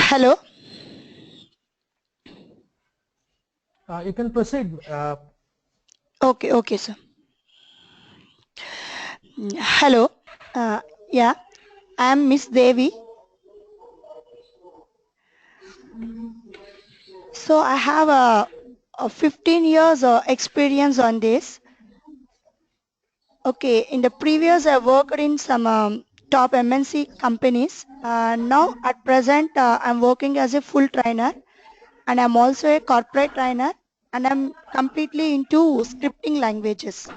Hello. You can proceed. Okay, sir. Hello. Uh, yeah, I am Miss Devi. So I have a 15 years experience on this. Okay, in the previous I worked in some top MNC companies. Now at present I'm working as a full trainer, and I'm also a corporate trainer, and I'm completely into scripting languages.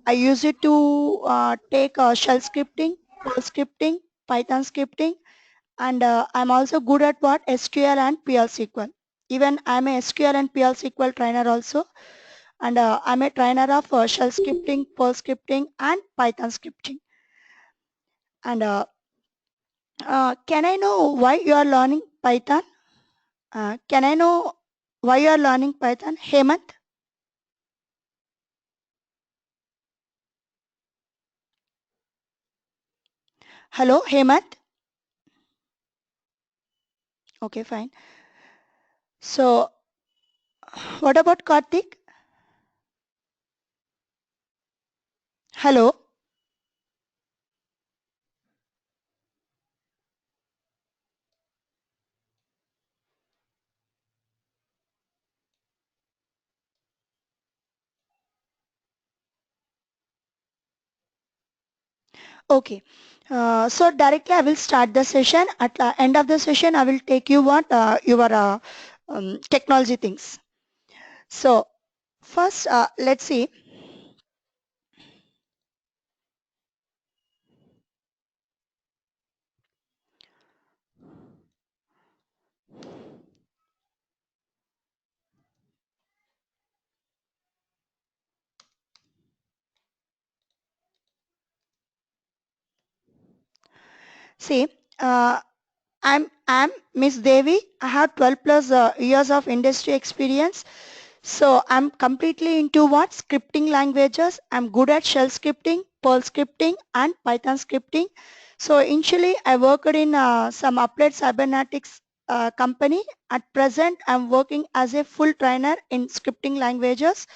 I use it to take shell scripting, Perl scripting, Python scripting, and I'm also good at what SQL and PL SQL. Even I'm a SQL and PL SQL trainer also, and I'm a trainer of shell scripting, Perl scripting, and Python scripting. And can I know why you are learning Python? Can I know why you are learning Python, Hemant? Hello, Hemant. Okay, fine. So, what about Karthik? Hello. Okay. So directly I will start the session. At the end of the session, I will take you what your technology things. So first, let's see. See, uh, I'm Miss Devi. I have 12 plus years of industry experience. So I'm completely into what scripting languages. I'm good at shell scripting, Perl scripting, and Python scripting. So initially I worked in some applied cybernetics company. At present I'm working as a full trainer in scripting languages.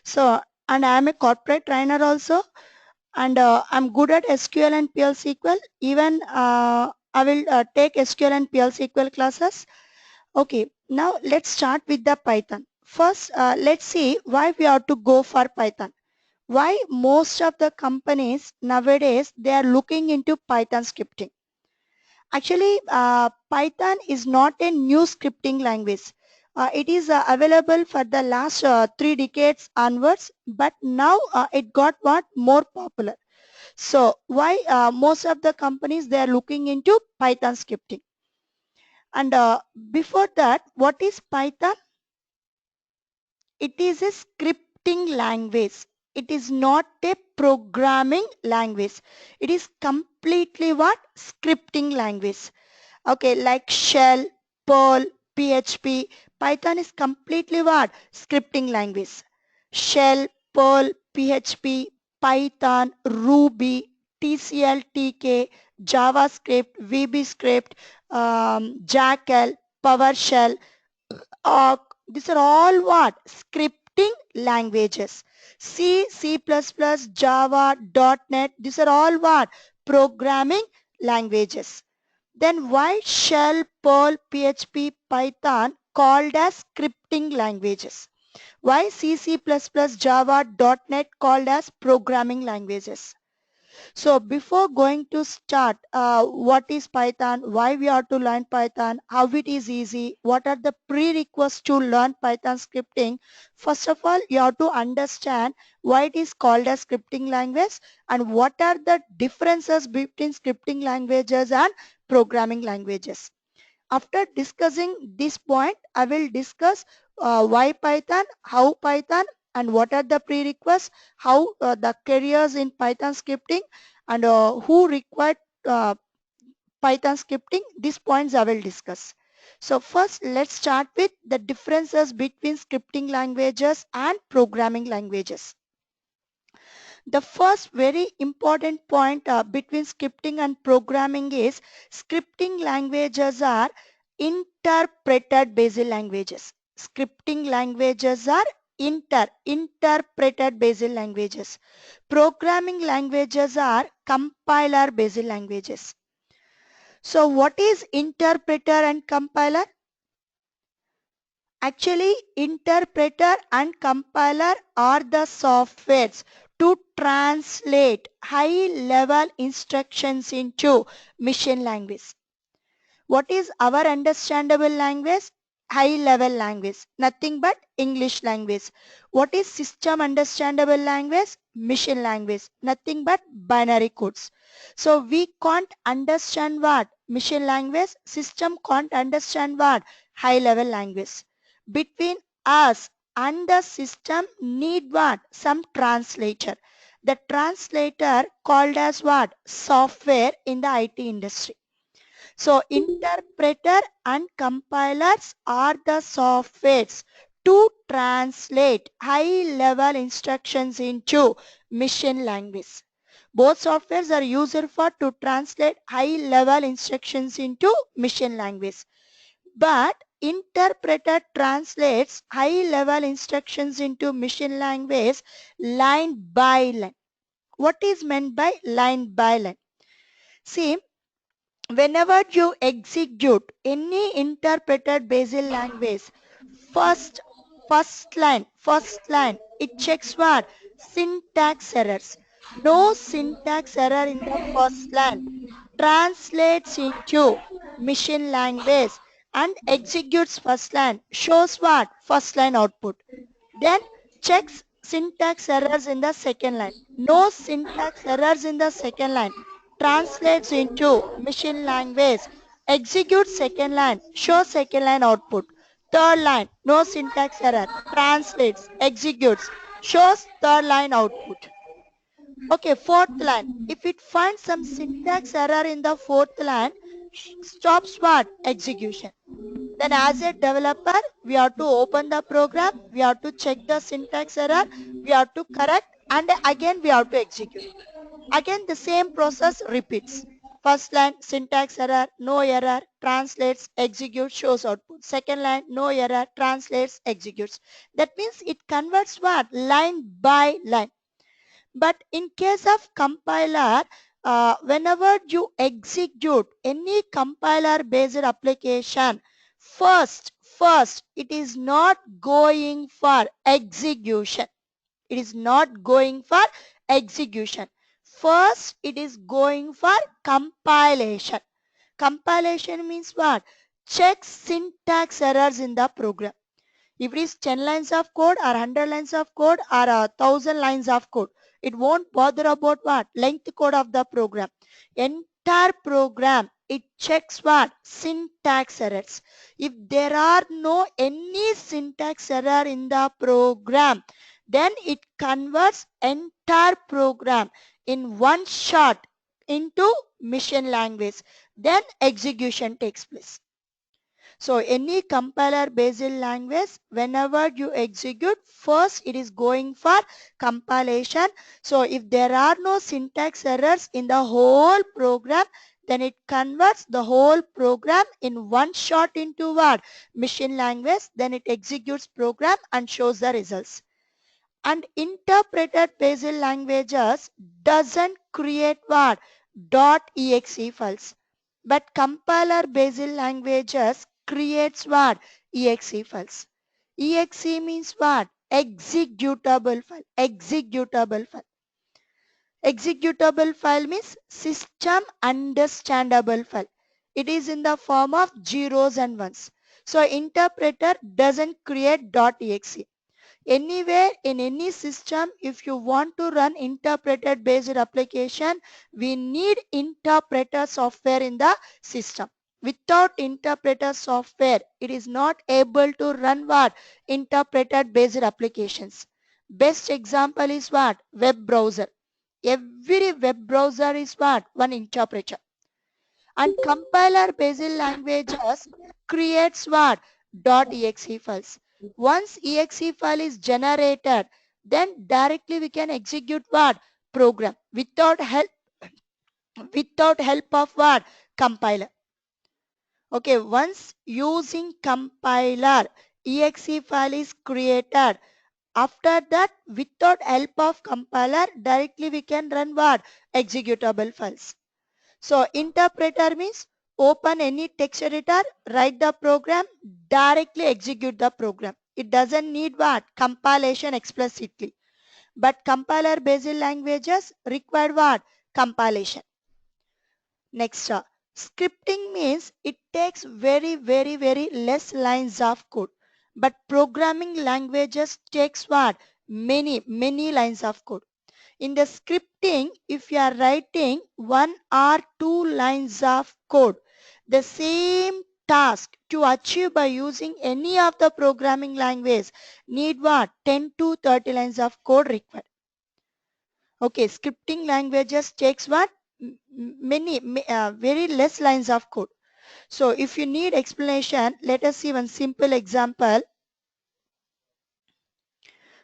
So, and I'm a corporate trainer also, and I'm good at SQL and PL SQL. Even I will take SQL and PL SQL classes. Okay, now let's start with the Python. First, let's see why we have to go for Python. Why most of the companies nowadays they are looking into Python scripting. Actually, Python is not a new scripting language. It is available for the last 3 decades onwards, but now it got what more popular. So why most of the companies they are looking into Python scripting. And before that, what is Python? It is a scripting language. It is not a programming language. It is completely what? Scripting language. Okay, like Shell, Perl, PHP. Python is completely what? Scripting language. Shell, Perl, PHP, Python, Ruby, TCL, TK, JavaScript, VBScript, Jackal, PowerShell, these are all what? Scripting languages. C, C++, Java, .NET, these are all what? Programming languages. Then why Shell, Perl, PHP, Python called as scripting languages? Why C, C++, Java, .NET called as programming languages? So before going to start, what is Python, why we are to learn Python, how it is easy, what are the prerequisites to learn Python scripting, first of all, you have to understand why it is called as scripting language and what are the differences between scripting languages and programming languages. After discussing this point, I will discuss why Python, how Python, and what are the prerequisites, how the careers in Python scripting, and who required uh, Python scripting. These points I will discuss. So first, let's start with the differences between scripting languages and programming languages. The first very important point between scripting and programming is scripting languages are interpreted basic languages. Scripting languages are interpreted basic languages. Programming languages are compiler basic languages. So what is interpreter and compiler? Actually, interpreter and compiler are the softwares to translate high-level instructions into machine language. What is our understandable language? High level language, nothing but English language. What is system understandable language? Machine language, nothing but binary codes. So we can't understand what? Machine language. System can't understand what? High level language. Between us and the system need what? Some translator. The translator called as what? Software in the IT industry. So interpreter and compilers are the softwares to translate high-level instructions into machine language. Both softwares are used for to translate high-level instructions into machine language. But interpreter translates high-level instructions into machine language line by line. What is meant by line by line? See, whenever you execute any interpreted basic language, first first line, it checks what? Syntax errors. No syntax error in the first line translates into machine language and executes first line, shows what? First line output. Then checks syntax errors in the second line. No syntax errors in the second line. Translates into machine language. Executes second line. Shows second line output. Third line. No syntax error. Translates. Executes. Shows third line output. Okay, fourth line. If it finds some syntax error in the fourth line, stops what? Execution. Then as a developer, we have to open the program, we have to check the syntax error, we have to correct, and again we have to execute. Again the same process repeats. First line, syntax error, no error, translates, executes, shows output. Second line, no error, translates, executes. That means it converts what? Line by line. But in case of compiler, whenever you execute any compiler based application, first it is not going for execution. It is not going for execution. First it is going for compilation. Compilation means what? Check syntax errors in the program. If it is 10 lines of code or 100 lines of code or 1000 lines of code, it won't bother about what? Length code of the program. Entire program, it checks what? Syntax errors. If there are no any syntax error in the program, then it converts entire program in one shot into machine language. Then execution takes place. So any compiler based language, whenever you execute, first it is going for compilation. So if there are no syntax errors in the whole program, then it converts the whole program in one shot into what? Machine language. Then it executes program and shows the results. And interpreted based languages doesn't create what? .exe files. But compiler based languages creates what? Exe files. Exe means what? Executable file. Executable file. Executable file means system understandable file. It is in the form of zeros and ones. So interpreter doesn't create .exe. Anywhere in any system, if you want to run interpreted based application, we need interpreter software in the system. Without interpreter software, it is not able to run what? Interpreted based applications. Best example is what? Web browser. Every web browser is what? One interpreter. And compiler based languages creates what? .exe files. Once exe file is generated, then directly we can execute what? Program without help of what? Compiler. Okay, once using compiler, exe file is created. After that, without help of compiler, directly we can run what? Executable files. So interpreter means open any text editor, write the program, directly execute the program. It doesn't need what? Compilation explicitly. But compiler based languages require what? Compilation. Next, scripting means it takes very less lines of code. But programming languages takes what? Many lines of code. In the scripting, if you are writing 1 or 2 lines of code, the same task to achieve by using any of the programming language need what? 10 to 30 lines of code required. Okay, scripting languages takes what? Very less lines of code. So if you need explanation, let us see one simple example.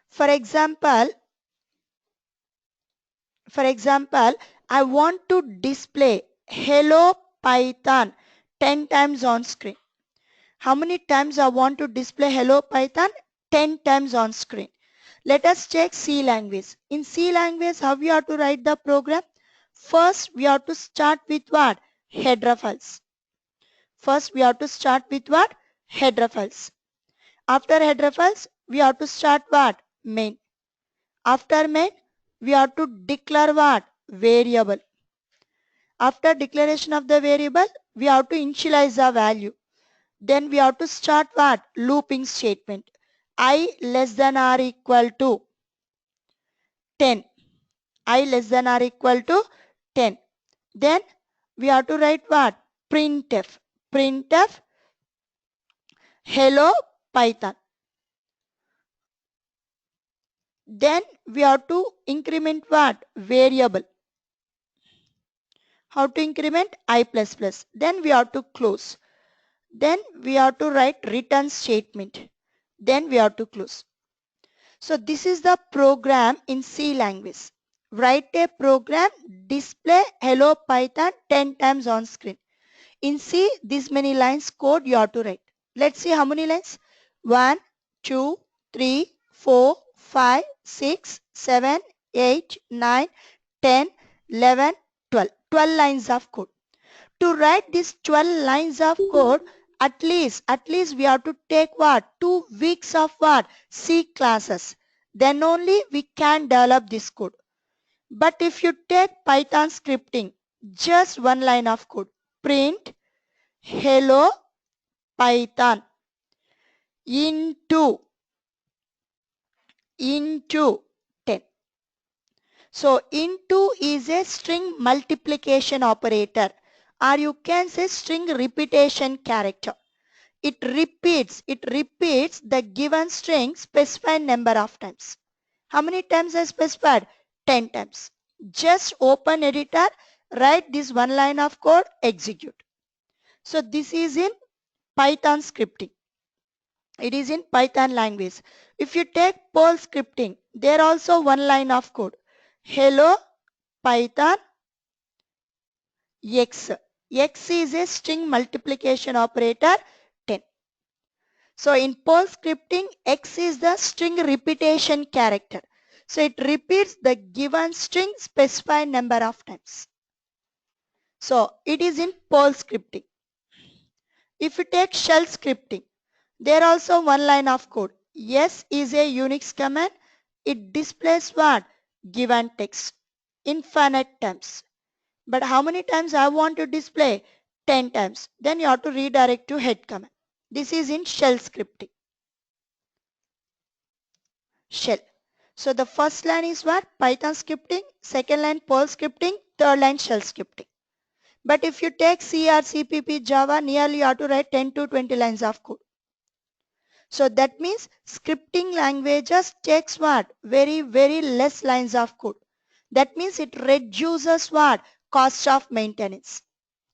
For example, I want to display hello Python 10 times on screen. How many times I want to display hello Python? 10 times on screen. Let us check C language. In C language, how we have to write the program? First, we have to start with what? Header files. First, we have to start with what? Header files. After header files, we have to start what? Main. After main, we have to declare what? Variable. After declaration of the variable, we have to initialize the value. Then we have to start what? Looping statement. I less than or equal to 10. I less than or equal to 10. Then we have to write what? Printf. Printf hello Python. Then we have to increment what? Variable. How to increment? I plus plus. Then we have to close. Then we have to write return statement. Then we have to close. So this is the program in C language. Write a program, display hello Python 10 times on screen. In C, this many lines code you have to write. Let's see how many lines. 1, 2, 3, 4, 5, 6, 7, 8, 9, 10, 11, 12. 12 lines of code. To write these 12 lines of code, at least we have to take what? 2 weeks of what? C classes. Then only we can develop this code. But if you take Python scripting, just 1 line of code. Print hello Python into 10. So into is a string multiplication operator, or you can say string repetition character. It repeats the given string specified number of times. How many times I specified? 10 times. Just open editor, write this 1 line of code, execute. So this is in Python scripting. It is in Python language. If you take Perl scripting, there also 1 line of code. Hello Python X. X is a string multiplication operator 10. So in Perl scripting, X is the string repetition character. So it repeats the given string specified number of times. So it is in Perl scripting. If you take shell scripting, there also 1 line of code. Yes is a Unix command. It displays what? Given text. Infinite times. But how many times I want to display? 10 times. Then you have to redirect to head command. This is in shell scripting. Shell. So the first line is what? Python scripting. Second line Perl scripting. Third line shell scripting. But if you take C or CPP Java, nearly you have to write 10 to 20 lines of code. So that means scripting languages takes what? Very less lines of code. That means it reduces what? Cost of maintenance.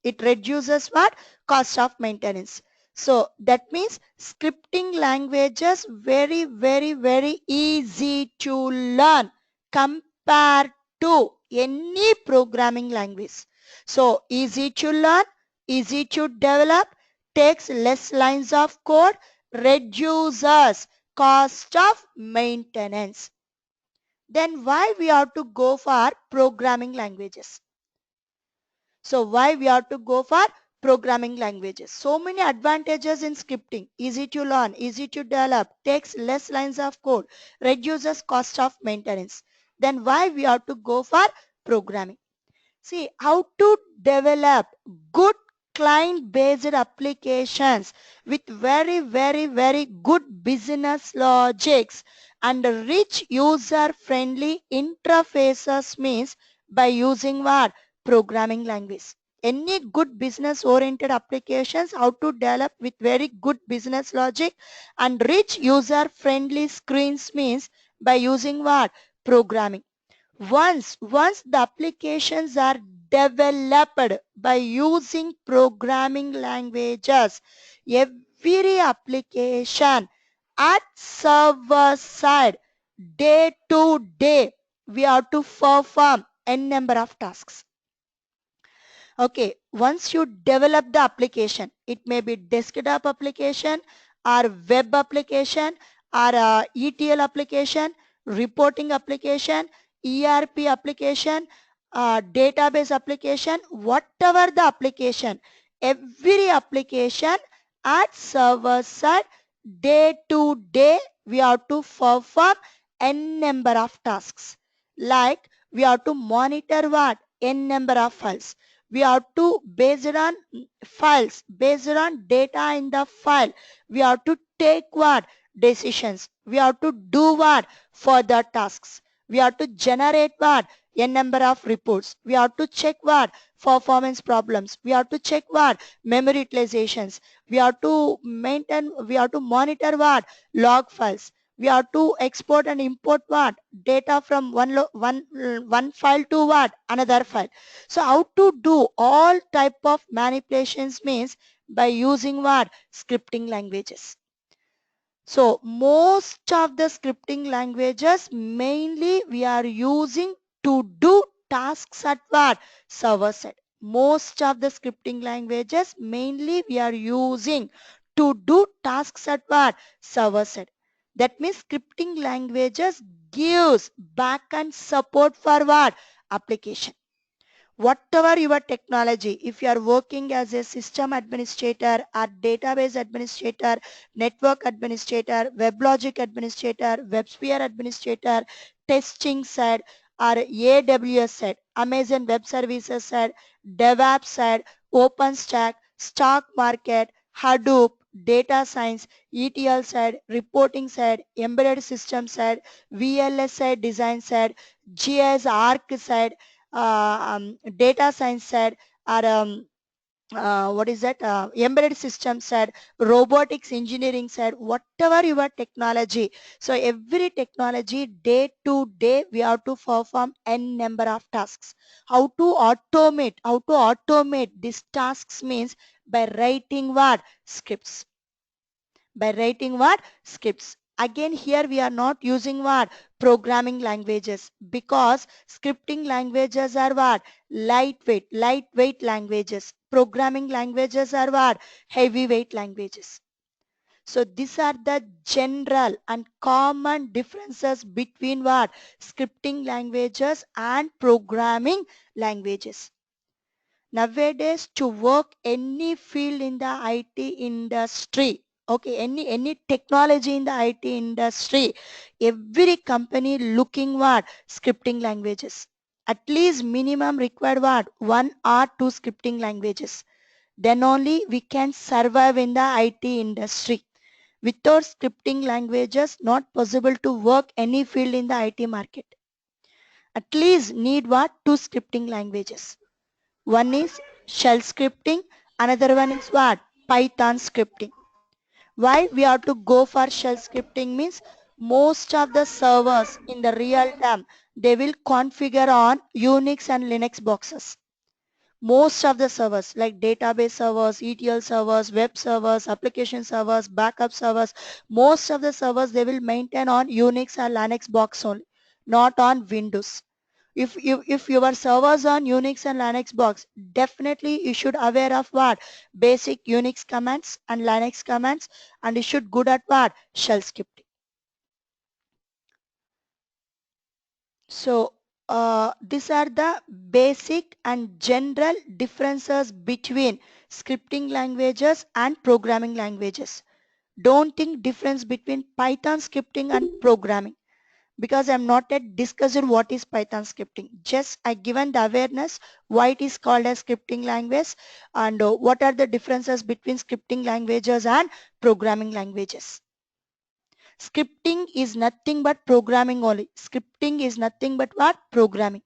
It reduces what? Cost of maintenance. So that means scripting languages very easy to learn compared to any programming language. So easy to learn, easy to develop, takes less lines of code, reduces cost of maintenance. Then why we have to go for programming languages? So why we have to go for programming languages? So many advantages in scripting. Easy to learn, easy to develop, takes less lines of code, reduces cost of maintenance. Then why we have to go for programming? See, how to develop good client-based applications with very good business logics and rich user-friendly interfaces means by using what? Programming language. Any good business-oriented applications, how to develop with very good business logic and rich user-friendly screens means by using what? Programming. Once the applications are developed by using programming languages, every application at server side, day to day, we have to perform n number of tasks. Okay, once you develop the application, it may be desktop application or web application or ETL application, reporting application, ERP application, database application, whatever the application, every application at server side, day to day, we have to perform n number of tasks. Like we have to monitor what? N number of files. We have to based on files, based on data in the file. We have to take what? Decisions. We have to do what? Further tasks. We have to generate what? N number of reports. We have to check what? Performance problems. We have to check what? Memory utilizations. We have to maintain, we have to monitor what? Log files. We have to export and import what? Data from one file to what? Another file. So how to do all type of manipulations means by using what? Scripting languages. So most of the scripting languages mainly we are using to do tasks at what? Server side. Most of the scripting languages mainly we are using to do tasks at what? Server side. That means scripting languages gives backend support for what? Application. Whatever your technology, if you are working as a system administrator or database administrator, network administrator, WebLogic administrator, WebSphere administrator, testing side or AWS side, Amazon Web Services side, DevOps side, OpenStack, stock market, Hadoop, data science, ETL side, reporting side, embedded system side, VLS side, design side, GIS ARC side, data science side, or what is that, embedded system side, robotics engineering side, whatever your technology. So every technology, day to day we have to perform n number of tasks. How to automate these tasks means by writing what? Scripts. By writing what? Scripts. Again here we are not using what? Programming languages, because scripting languages are what? Lightweight languages. Programming languages are what? Heavyweight languages. So these are the general and common differences between what? Scripting languages and programming languages. Nowadays, to work any field in the IT industry, okay, any technology in the IT industry, every company looking what? Scripting languages. At least minimum required what? 1 or 2 scripting languages. Then only we can survive in the IT industry. Without scripting languages, not possible to work any field in the IT market. At least need what? 2 scripting languages. One is shell scripting, another one is what? Python scripting. Why we have to go for shell scripting means most of the servers in the real time, they will configure on Unix and Linux boxes. Most of the servers like database servers, ETL servers, web servers, application servers, backup servers, most of the servers they will maintain on Unix or Linux box only, not on Windows. If your servers on Unix and Linux box, definitely you should aware of what? Basic Unix commands and Linux commands, and you should good at what? Shell scripting. So these are the basic and general differences between scripting languages and programming languages. Don't think difference between Python scripting and programming, because I'm not yet discussing what is Python scripting. Just I given the awareness why it is called as scripting language, and what are the differences between scripting languages and programming languages. Scripting is nothing but programming only. Scripting is nothing but what? Programming.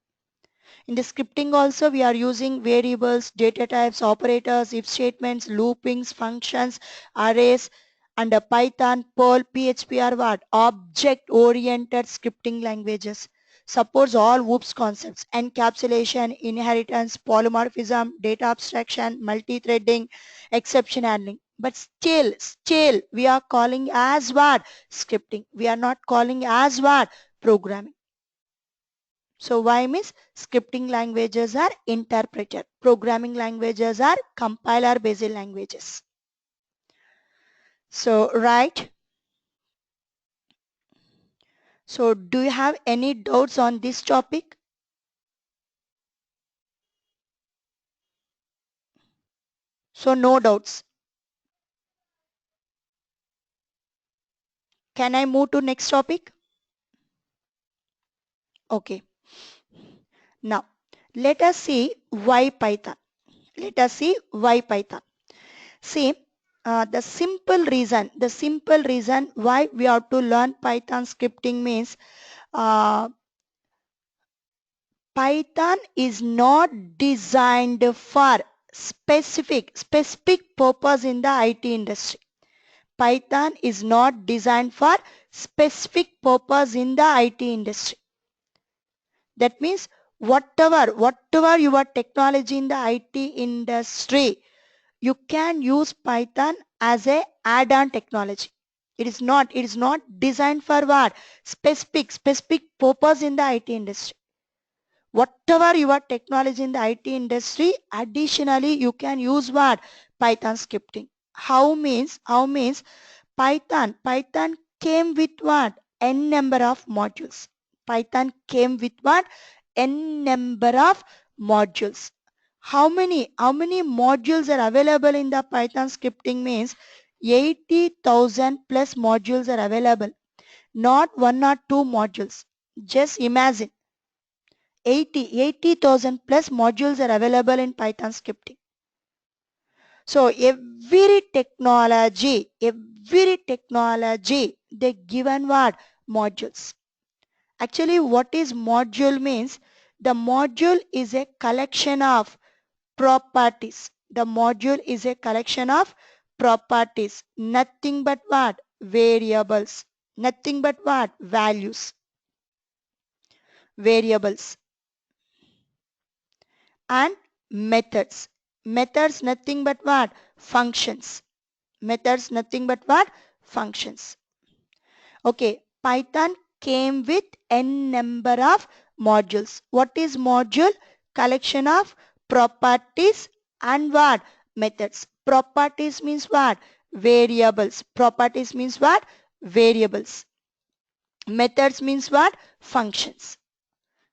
In the scripting also we are using variables, data types, operators, if statements, loopings, functions, arrays, and a Python, Perl, PHP are what? Object-oriented scripting languages. Supports all OOPS concepts: encapsulation, inheritance, polymorphism, data abstraction, multi-threading, exception handling. But still we are calling as what? Scripting. We are not calling as what? Programming. So why means scripting languages are interpreter, programming languages are compiler based languages. So right. So do you have any doubts on this topic? So no doubts. Can I move to next topic? Okay. Now let us see why Python. Let us see why Python. See, the simple reason why we have to learn Python scripting means uh, Python is not designed for specific purpose in the IT industry. Python is not designed for specific purpose in the IT industry. That means whatever your technology in the IT industry, you can use Python as a add-on technology. It is not designed for what? Specific purpose in the IT industry. Whatever your technology in the IT industry, additionally you can use what? Python scripting. How means Python came with what? N number of modules. Python came with what? N number of modules. How many modules are available in the Python scripting means 80,000 plus modules are available. Not one or two modules. Just imagine 80,000 plus modules are available in Python scripting. So every technology, they given what? Modules. Actually, what is module means? The module is a collection of properties. The module is a collection of properties. Nothing but what? Variables. Nothing but what? Values. Variables. And methods. Methods nothing but what? Functions. Methods nothing but what? Functions. Okay, Python came with n number of modules. What is module? Collection of properties and what? Methods. Properties means what? Variables. Properties means what? Variables. Methods means what? Functions.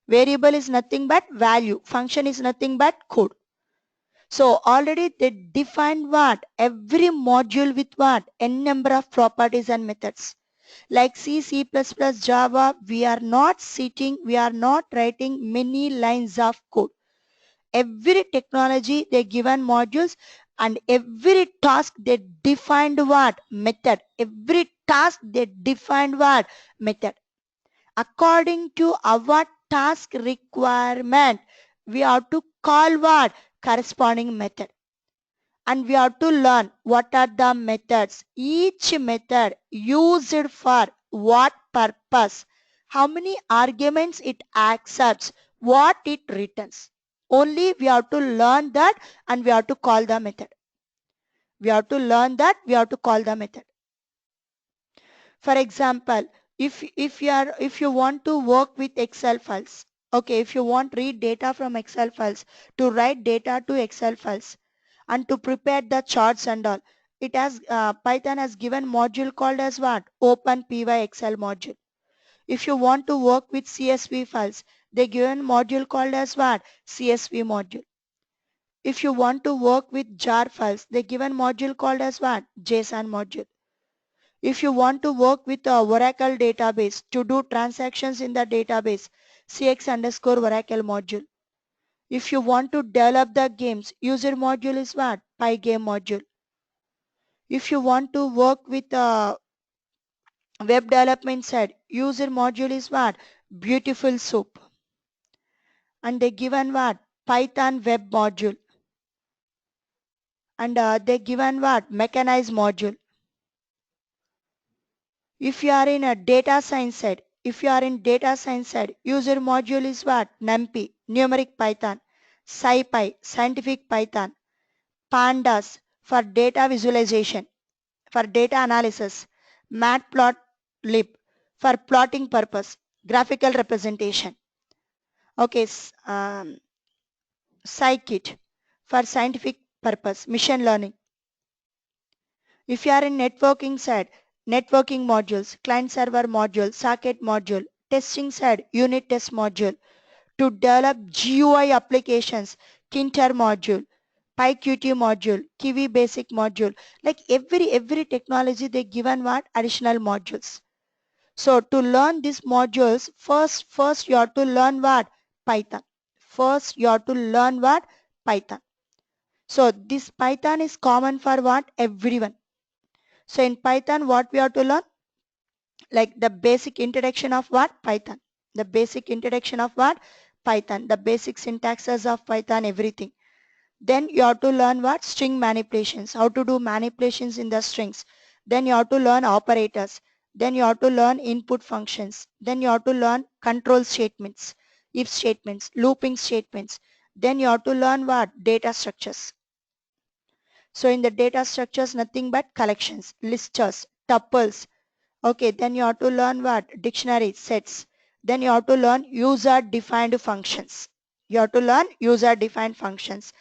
Variable is nothing but value. Function is nothing but code. So already they defined what? Every module with what? N number of properties and methods. Like C++, Java, we are not writing many lines of code. Every technology they given modules, and every task they defined what? Method. Every task they defined what? Method. According to our task requirement, we have to call what? Corresponding method. And we have to learn what are the methods. Each method used for what purpose, how many arguments it accepts, what it returns. Only we have to learn that, and we have to call the method. We have to learn that, we have to call the method. For example, if you want to work with Excel files, Okay, if you want read data from Excel files, to write data to Excel files, and to prepare the charts and all, it has Python has given module called as what? OpenPy Excel module. If you want to work with CSV files, they given module called as what? CSV module. If you want to work with jar files, they given module called as what? JSON module. If you want to work with a Oracle database to do transactions in the database, CX underscore Oracle module. If you want to develop the games, user module is what? Pygame module. If you want to work with web development side, user module is what? Beautiful Soup. And they given what? Python web module. And they given what? Mechanize module. If you are in a data science side, user module is what? NumPy, numeric Python, SciPy, scientific Python, Pandas for data visualization, for data analysis, Matplotlib for plotting purpose, graphical representation. Okay, Scikit for scientific purpose, machine learning. If you are in networking side, networking modules, client server module, socket module, testing side, unit test module. To develop GUI applications, Kinter module, PyQt module, Kiwi basic module. Like every technology they given what? Additional modules. So to learn these modules, first you have to learn what? Python. First you have to learn what? Python. So this Python is common for what? Everyone. So in Python, what we have to learn? Like the basic introduction of what? Python. The basic introduction of what? Python. The basic syntaxes of Python, everything. Then you have to learn what? String manipulations. How to do manipulations in the strings. Then you have to learn operators. Then you have to learn input functions. Then you have to learn control statements, if statements, looping statements. Then you have to learn what? Data structures. So in the data structures, nothing but collections, listers, tuples. Okay, then you have to learn what? Dictionary sets. Then you have to learn user defined functions. You have to learn user defined functions.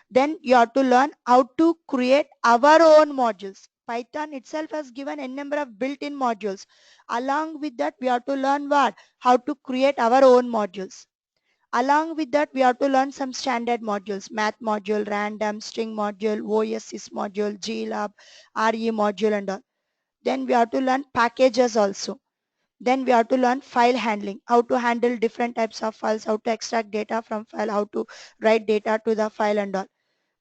Then you have to learn how to create our own modules. Python itself has given a number of built-in modules. Along with that, we have to learn what? How to create our own modules. Along with that, we have to learn some standard modules, math module, random, string module, OSIS module, GLab, RE module and all. Then we have to learn packages also. Then we have to learn file handling, how to handle different types of files, how to extract data from file, how to write data to the file and all.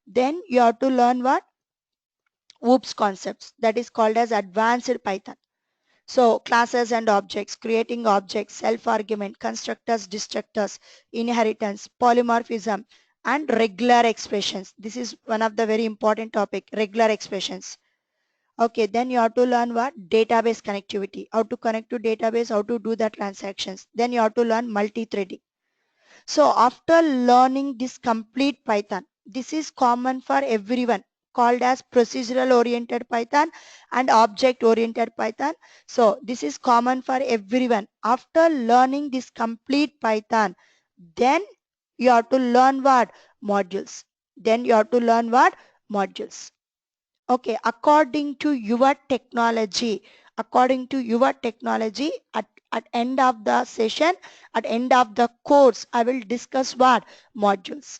Then you have to learn what? OOPS concepts, that is called as advanced Python. So classes and objects, creating objects, self-argument, constructors, destructors, inheritance, polymorphism, and regular expressions. This is one of the very important topic, regular expressions. Okay, then you have to learn what? Database connectivity, how to connect to database, how to do the transactions. Then you have to learn multi-threading. So after learning this complete Python, this is common for everyone, called as procedural oriented Python and object oriented Python. So this is common for everyone. After learning this complete Python, then you have to learn what? Modules. Then you have to learn what? Modules. Okay, according to your technology, at end of the session, at end of the course, I will discuss what? Modules.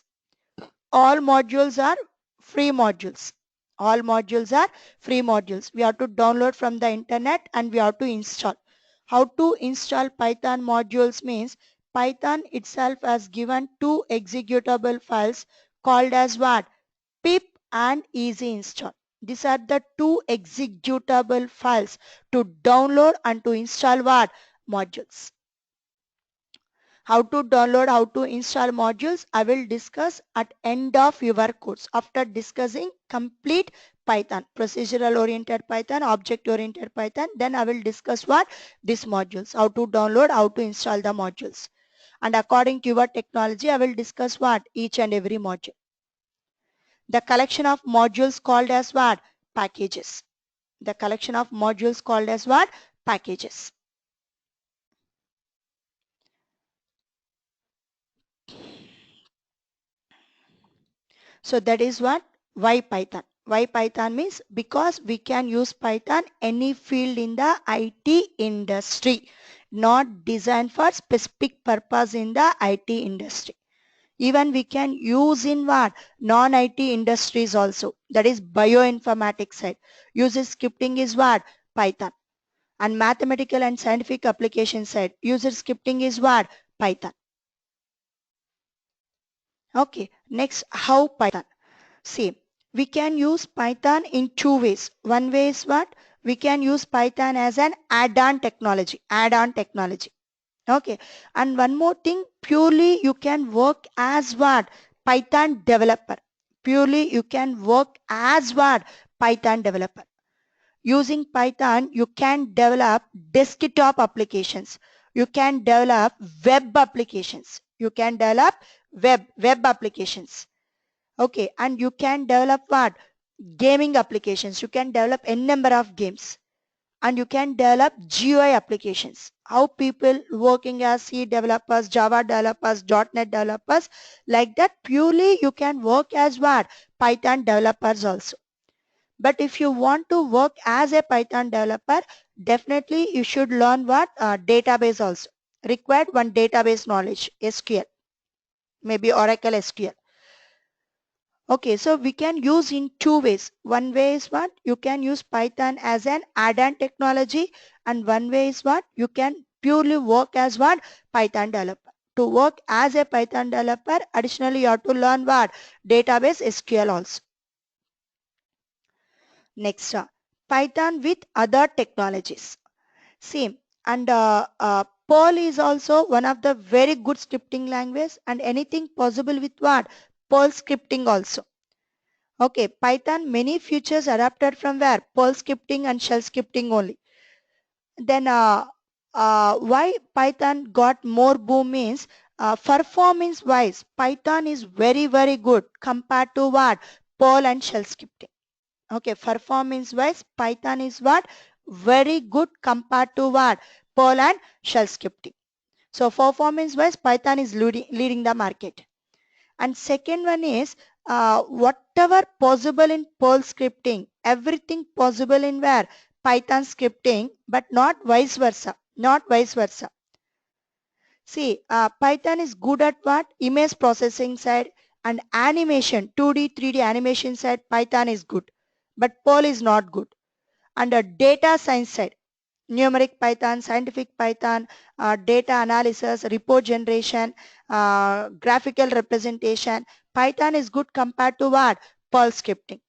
All modules are free modules. All modules are free modules. We have to download from the internet and we have to install. How to install Python modules means Python itself has given two executable files called as what? Pip and easy install. These are the two executable files to download and to install what? Modules. How to download, how to install modules, I will discuss at end of your course after discussing complete Python, procedural oriented Python, object oriented Python. Then I will discuss what? These modules, how to download, how to install the modules. And according to your technology, I will discuss what? Each and every module. The collection of modules called as what? Packages. The collection of modules called as what? Packages. So that is what, why Python. Why Python means because we can use Python any field in the IT industry, not designed for specific purpose in the IT industry. Even we can use in what, non-IT industries also, that is bioinformatics side. User scripting is what, Python. And mathematical and scientific application side, user scripting is what, Python. Okay, next, how Python. See, we can use Python in two ways. One way is what? We can use Python as an add-on technology. Add-on technology. Okay. And one more thing, purely you can work as what? Python developer. Purely you can work as what? Python developer. Using Python, you can develop desktop applications. You can develop web applications. You can develop web applications. Okay, and you can develop what? Gaming applications. You can develop n number of games. And you can develop GUI applications. How people working as C developers, Java developers, .NET developers, like that, purely you can work as what? Python developers also. But if you want to work as a Python developer, definitely you should learn what? Database also. Required one database knowledge, SQL, maybe Oracle SQL. Okay, so we can use in two ways. One way is what? You can use Python as an add-on technology, and one way is what? You can purely work as what? Python developer. To work as a Python developer, additionally you have to learn what? Database SQL also. Next, Python with other technologies. Same. And Perl is also one of the very good scripting language, and anything possible with what? Perl scripting also. Okay, Python many features adapted from where? Perl scripting and shell scripting only. Then why Python got more boom means performance wise, Python is very good compared to what? Perl and shell scripting. Okay, performance wise, Python is what? Very good compared to what? Perl and shell scripting. So performance wise, Python is leading the market. And second one is whatever possible in Perl scripting, everything possible in where? Python scripting, but not vice versa. Not vice versa. See, Python is good at what? Image processing side and animation, 2D, 3D animation side, Python is good. But Perl is not good. And data science side, numeric Python, scientific Python, data analysis, report generation, graphical representation. Python is good compared to what? Perl scripting.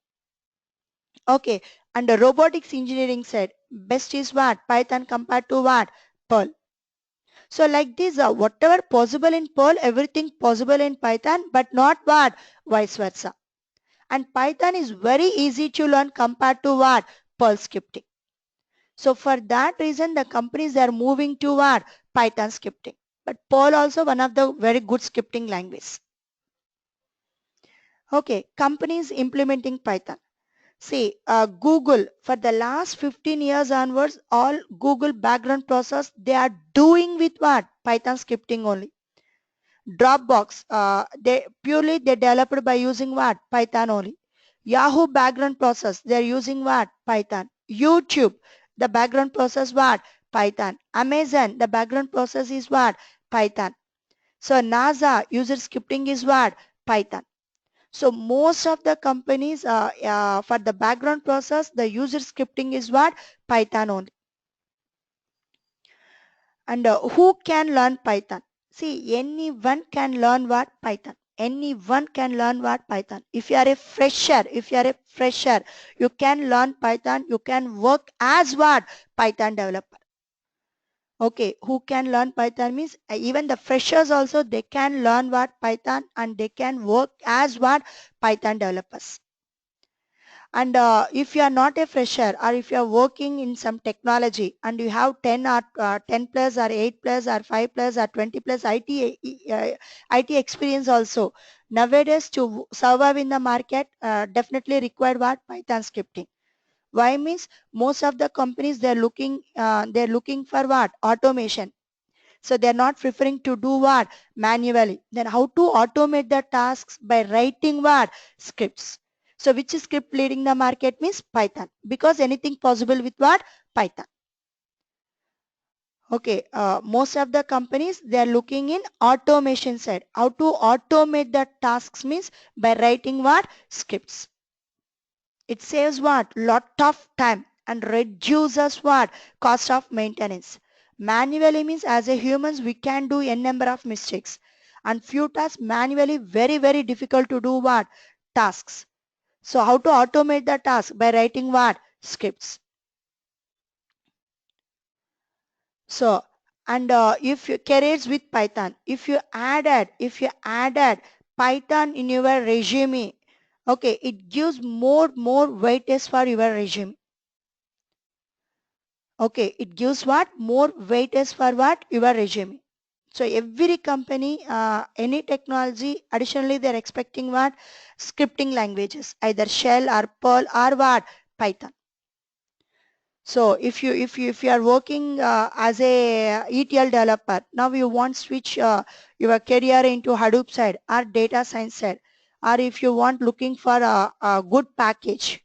Okay, and the robotics engineering side, best is what? Python compared to what? Perl. So like this, whatever possible in Perl, everything possible in Python, but not what? Vice versa. And Python is very easy to learn compared to what? Perl scripting. So for that reason, the companies are moving toward Python scripting. But Perl also one of the very good scripting language. Okay, companies implementing Python. See, Google for the last 15 years onwards, all Google background process they are doing with what? Python scripting only. Dropbox, they developed by using what? Python only. Yahoo background process, they're using what? Python. YouTube, the background process what? Python. Amazon, the background process is what? Python. So NASA, user scripting is what? Python. So most of the companies for the background process, the user scripting is what? Python only. And who can learn Python? See, anyone can learn what? Python. Anyone can learn what? Python. If you are a fresher, you can learn Python. You can work as what? Python developer. Okay, who can learn Python means even the freshers also they can learn what? Python, and they can work as what? Python developers. And if you are not a fresher, or if you are working in some technology and you have 10 or 10 plus or 8 plus or 5 plus or 20 plus IT experience also, nowadays to survive in the market definitely required what? Python scripting. Why means most of the companies they're looking for what? Automation. So they're not preferring to do what? Manually. Then how to automate the tasks? By writing what? Scripts. So which script leading the market means Python, because anything possible with what? Python. Okay, most of the companies, they are looking in automation side. How to automate the tasks means by writing what? Scripts. It saves what? Lot of time and reduces what? Cost of maintenance. Manually means as a humans we can do n number of mistakes, and few tasks manually very difficult to do what? Tasks. So how to automate the task? By writing what? Scripts. So, and if you careers with Python, if you added Python in your resume, okay, it gives more weightage for your resume. Okay, it gives what? More weightage for what? Your resume. So every company, any technology, additionally they're expecting what? Scripting languages, either Shell or Perl or what? Python. So if you are working as a ETL developer, now you want switch your career into Hadoop side or data science side, or if you want looking for a good package.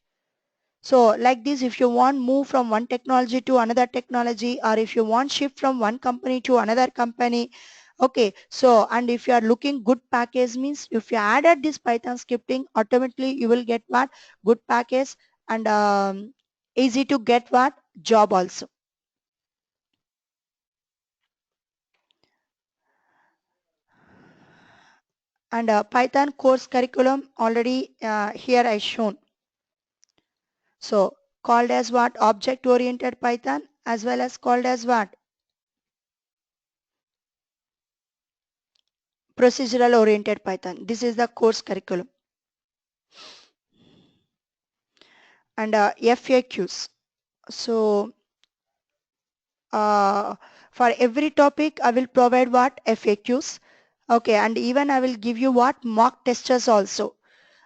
So like this, if you want move from one technology to another technology, or if you want shift from one company to another company, okay. So and if you are looking good package means if you added this Python scripting, automatically you will get what? Good package, and easy to get what? Job also. And Python course curriculum already here I shown. So called as what? Object oriented Python, as well as called as what? Procedural oriented Python. This is the course curriculum. And FAQs. So for every topic I will provide what? FAQs. Okay, and even I will give you what? Mock testers also.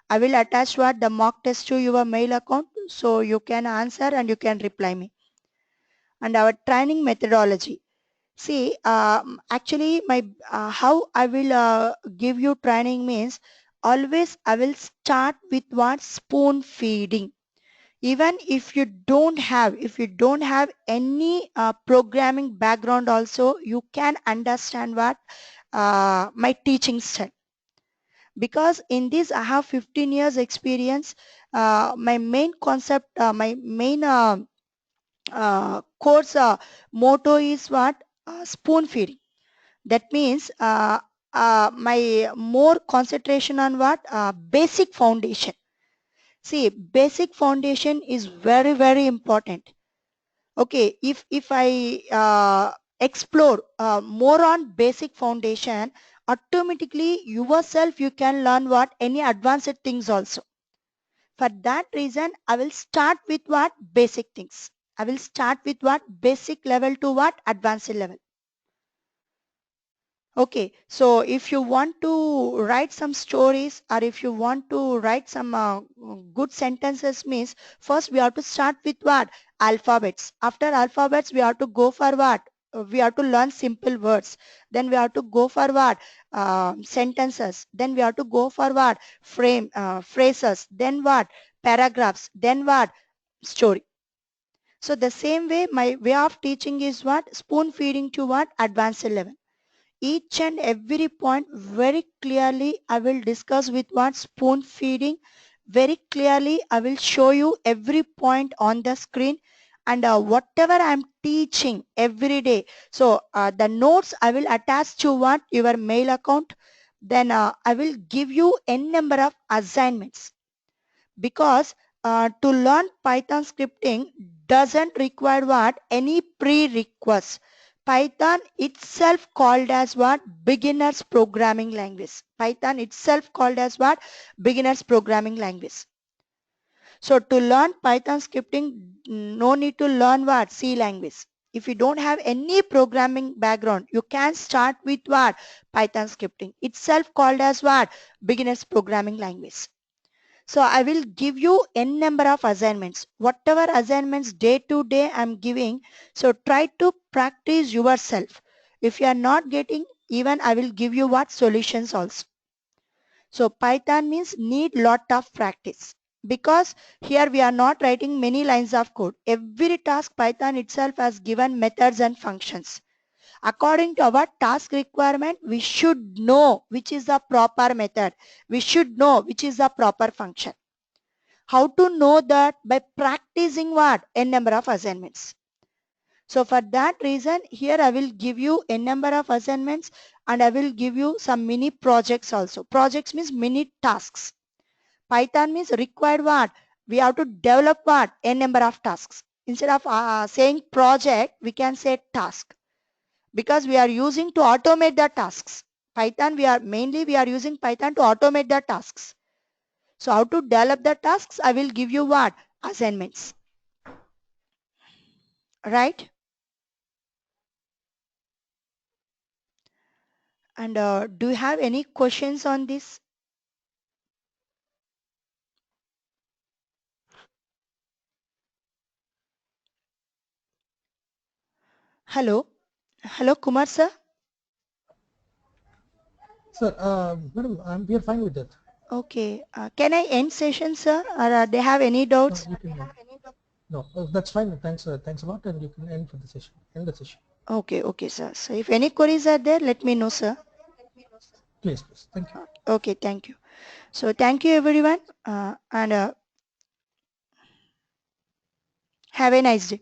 I will attach what? The mock test to your mail account, so you can answer and you can reply me. And our training methodology. See, actually my how I will give you training means, always I will start with what? Spoon feeding. Even if you don't have any programming background also, you can understand what my teaching style, because in this I have 15 years experience. My main concept, my main course motto is what? Spoon feeding. That means my more concentration on what? Basic foundation. See, basic foundation is very important. Okay, if I explore more on basic foundation, automatically yourself you can learn what? Any advanced things also. For that reason, I will start with what? Basic things. I will start with what? Basic level to what? Advanced level. Okay, so if you want to write some stories, or if you want to write some good sentences means, first we have to start with what? Alphabets. After alphabets, we have to go for what? We have to learn simple words. Then we have to go for what? Sentences. Then we have to go for what? Phrases. Then what? Paragraphs. Then what? Story. So the same way, my way of teaching is what? Spoon feeding to what? Advanced level. Each and every point very clearly I will discuss with what? Spoon feeding. Very clearly I will show you every point on the screen, and whatever I'm teaching every day. So the notes I will attach to what? Your mail account. Then I will give you n number of assignments, because to learn Python scripting doesn't require what? Any prerequisites. Python itself called as what? Beginners programming language. Python itself called as what? Beginners programming language. So to learn Python scripting, no need to learn what? C language. If you don't have any programming background, you can start with what? Python scripting. Itself called as what? Beginners programming language. So I will give you n number of assignments. Whatever assignments day to day I'm giving, so try to practice yourself. If you are not getting, even I will give you what solutions also. So Python means need lot of practice, because here we are not writing many lines of code. Every task Python itself has given methods and functions. According to our task requirement, we should know which is the proper method. We should know which is the proper function. How to know that? By practicing what? A number of assignments. So for that reason, here I will give you a number of assignments and I will give you some mini projects also. Projects means mini tasks. Python means required what? We have to develop what? A number of tasks. Instead of saying project, we can say task, because we are using to automate the tasks. Python, we are using Python to automate the tasks. So how to develop the tasks? I will give you what? Assignments. Right? And do you have any questions on this? Hello? Hello, Kumar sir? Sir, madam, we are fine with that. Okay. Can I end session, sir? Or they have any No, doubts? you can. No, that's fine. Thanks. Thanks a lot, and you can end for the session. End the session. Okay, okay, sir. So if any queries are there, let me know, sir. Please, please. Thank you. Okay, thank you. So thank you, everyone. And have a nice day.